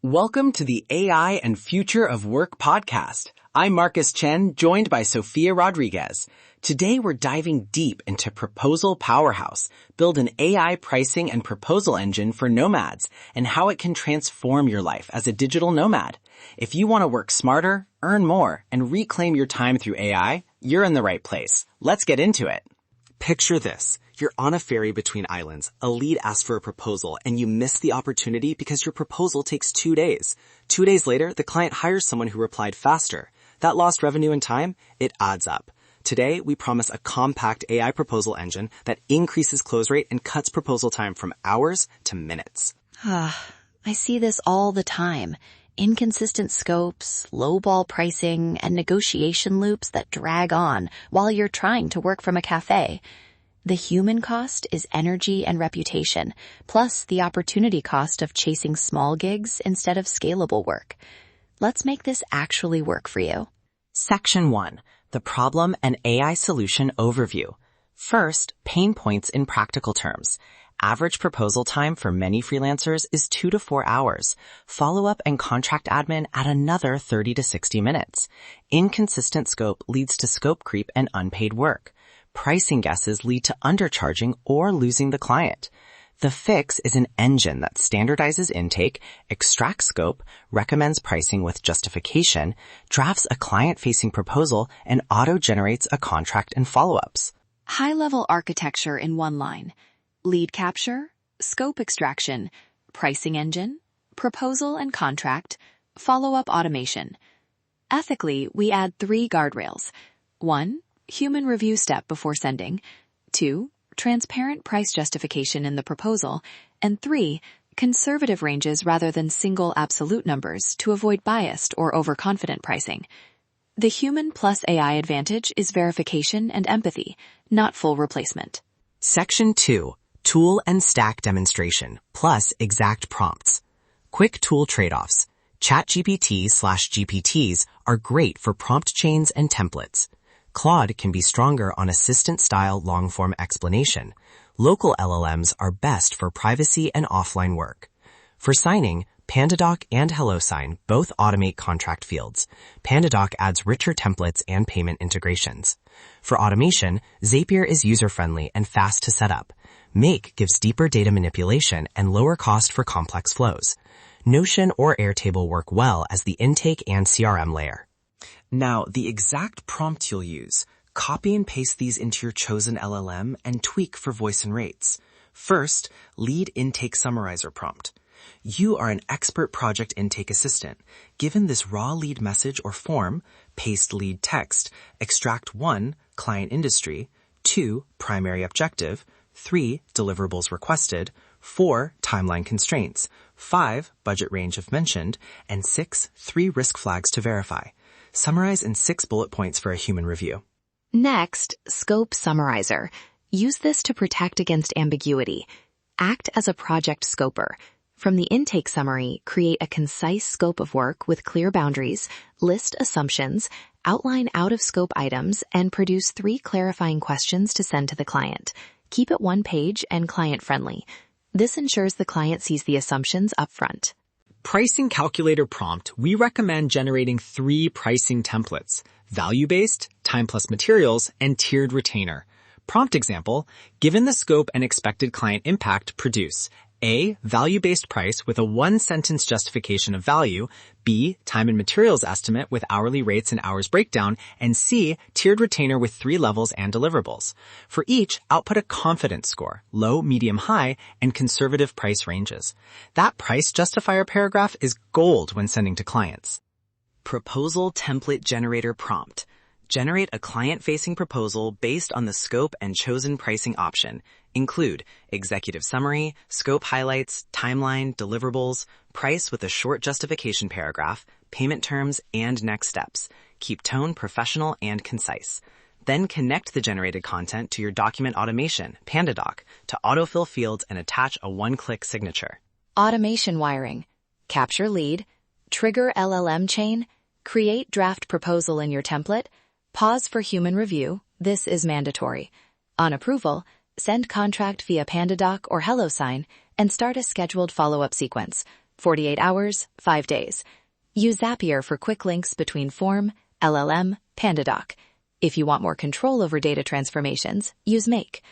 Welcome to the AI and Future of Work podcast. I'm Marcus Chen, joined by Sofia Rodriguez. Today we're diving deep into Proposal Powerhouse, build an AI pricing and proposal engine for nomads, and how it can transform your life as a digital nomad. If you want to work smarter, earn more, and reclaim your time through AI, you're in the right place. Let's get into it. Picture this. You're on a ferry between islands. A lead asks for a proposal and you miss the opportunity because your proposal takes 2 days. 2 days later, the client hires someone who replied faster. That lost revenue and time, it adds up. Today, we promise a compact AI proposal engine that increases close rate and cuts proposal time from hours to minutes. I see this all the time. Inconsistent scopes, lowball pricing, and negotiation loops that drag on while you're trying to work from a cafe. The human cost is energy and reputation, plus the opportunity cost of chasing small gigs instead of scalable work. Let's make this actually work for you. Section 1. The Problem and AI Solution Overview. First, pain points in practical terms. Average proposal time for many freelancers is 2 to 4 hours. Follow-up and contract admin add another 30 to 60 minutes. Inconsistent scope leads to scope creep and unpaid work. Pricing guesses lead to undercharging or losing the client. The fix is an engine that standardizes intake, extracts scope, recommends pricing with justification, drafts a client-facing proposal, and auto-generates a contract and follow-ups. High-level architecture in one line. Lead capture, scope extraction, pricing engine, proposal and contract, follow-up automation. Ethically, we add 3 guardrails. 1. Human review step before sending. 2. Transparent price justification in the proposal. And 3. Conservative ranges rather than single absolute numbers to avoid biased or overconfident pricing. The human plus AI advantage is verification and empathy, not full replacement. Section 2. Tool and stack demonstration, plus exact prompts. Quick tool trade-offs. ChatGPT/GPTs are great for prompt chains and templates. Claude can be stronger on assistant-style long-form explanation. Local LLMs are best for privacy and offline work. For signing, PandaDoc and HelloSign both automate contract fields. PandaDoc adds richer templates and payment integrations. For automation, Zapier is user-friendly and fast to set up. Make gives deeper data manipulation and lower cost for complex flows. Notion or Airtable work well as the intake and CRM layer. Now, the exact prompt you'll use. Copy and paste these into your chosen LLM and tweak for voice and rates. First, lead intake summarizer prompt. You are an expert project intake assistant. Given this raw lead message or form, paste lead text, extract 1, client industry, 2, primary objective, 3, deliverables requested, 4, timeline constraints, 5, budget range if mentioned, and 6, 3 risk flags to verify. Summarize in 6 bullet points for a human review. Next, Scope Summarizer. Use this to protect against ambiguity. Act as a project scoper. From the intake summary, create a concise scope of work with clear boundaries, list assumptions, outline out-of-scope items, and produce 3 clarifying questions to send to the client. Keep it one page and client-friendly. This ensures the client sees the assumptions upfront. Pricing calculator prompt, we recommend generating 3 pricing templates: value-based, time plus materials, and tiered retainer. Prompt example, given the scope and expected client impact, produce A, value-based price with a 1-sentence justification of value, B, time and materials estimate with hourly rates and hours breakdown, and C, tiered retainer with 3 levels and deliverables. For each, output a confidence score, low, medium, high, and conservative price ranges. That price justifier paragraph is gold when sending to clients. Proposal Template Generator Prompt. Generate a client-facing proposal based on the scope and chosen pricing option. Include executive summary, scope highlights, timeline, deliverables, price with a short justification paragraph, payment terms, and next steps. Keep tone professional and concise. Then connect the generated content to your document automation, PandaDoc, to autofill fields and attach a one-click signature. Automation wiring. Capture lead. Trigger LLM chain. Create draft proposal in your template. Pause for human review. This is mandatory. On approval, send contract via PandaDoc or HelloSign and start a scheduled follow-up sequence. 48 hours, 5 days. Use Zapier for quick links between Form, LLM, PandaDoc. If you want more control over data transformations, use Make.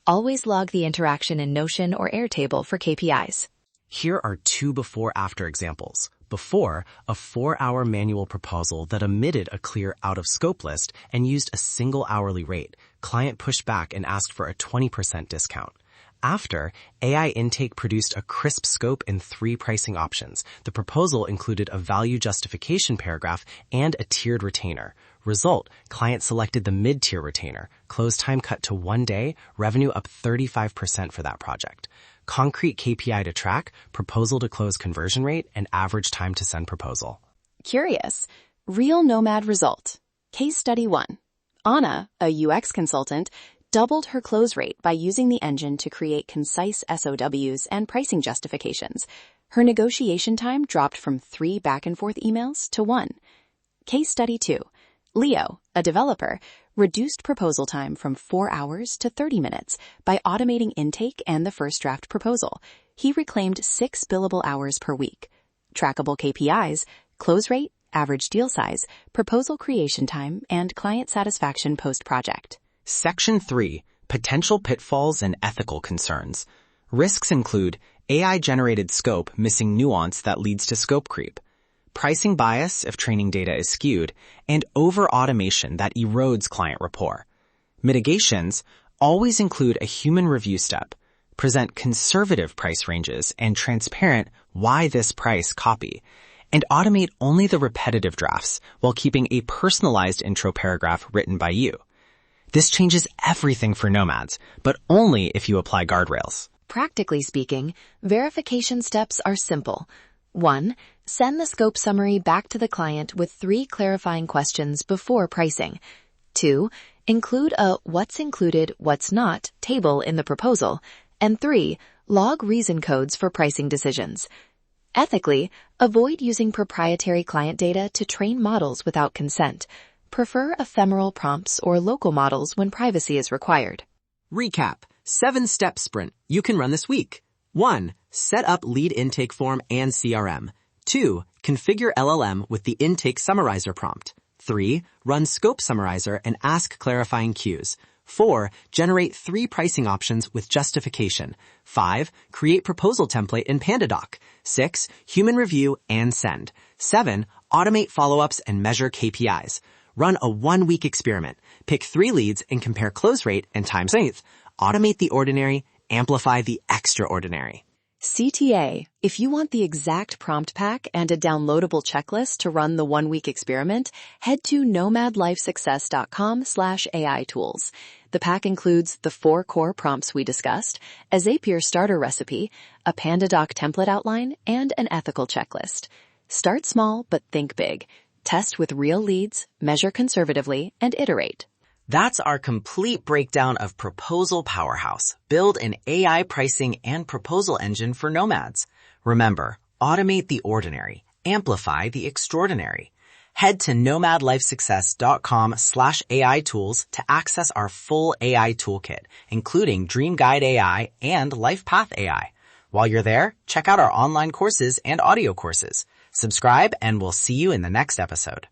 Always log the interaction in Notion or Airtable for KPIs. Here are 2 before-after examples. Before, a 4-hour manual proposal that omitted a clear out-of-scope list and used a single hourly rate. Client pushed back and asked for a 20% discount. After, AI intake produced a crisp scope and 3 pricing options. The proposal included a value justification paragraph and a tiered retainer. Result, client selected the mid-tier retainer. Close time cut to 1 day, revenue up 35% for that project. Concrete KPI to track, proposal to close conversion rate, and average time to send proposal. Curious. Real Nomad result. Case study 1. Anna, a UX consultant, doubled her close rate by using the engine to create concise SOWs and pricing justifications. Her negotiation time dropped from 3 back-and-forth emails to 1. Case study 2. Leo, a developer, reduced proposal time from 4 hours to 30 minutes by automating intake and the first draft proposal. He reclaimed 6 billable hours per week. Trackable KPIs, close rate, average deal size, proposal creation time, and client satisfaction post-project. Section 3. Potential pitfalls and ethical concerns. Risks include AI-generated scope missing nuance that leads to scope creep, pricing bias if training data is skewed, and over-automation that erodes client rapport. Mitigations always include a human review step, present conservative price ranges and transparent why this price copy, and automate only the repetitive drafts while keeping a personalized intro paragraph written by you. This changes everything for Nomads, but only if you apply guardrails. Practically speaking, verification steps are simple. 1. Send the scope summary back to the client with 3 clarifying questions before pricing. 2. Include a what's included, what's not table in the proposal. And 3. Log reason codes for pricing decisions. Ethically, avoid using proprietary client data to train models without consent. Prefer ephemeral prompts or local models when privacy is required. Recap. 7-step sprint you can run this week. 1. Set up lead intake form and CRM. 2. Configure LLM with the intake summarizer prompt. 3. Run scope summarizer and ask clarifying cues. 4. Generate 3 pricing options with justification. 5. Create proposal template in PandaDoc. 6. Human review and send. 7. Automate follow-ups and measure KPIs. Run a 1-week experiment. Pick 3 leads and compare close rate and time saved. Automate the ordinary, amplify the extraordinary. CTA. If you want the exact prompt pack and a downloadable checklist to run the 1-week experiment, head to nomadlifesuccess.com/AI tools. The pack includes the 4 core prompts we discussed, a Zapier starter recipe, a PandaDoc template outline, and an ethical checklist. Start small, but think big. Test with real leads, measure conservatively, and iterate. That's our complete breakdown of Proposal Powerhouse. Build an AI pricing and proposal engine for Nomads. Remember, automate the ordinary, amplify the extraordinary. Head to nomadlifesuccess.com/AI tools to access our full AI toolkit, including Dream Guide AI and LifePath AI. While you're there, check out our online courses and audio courses. Subscribe and we'll see you in the next episode.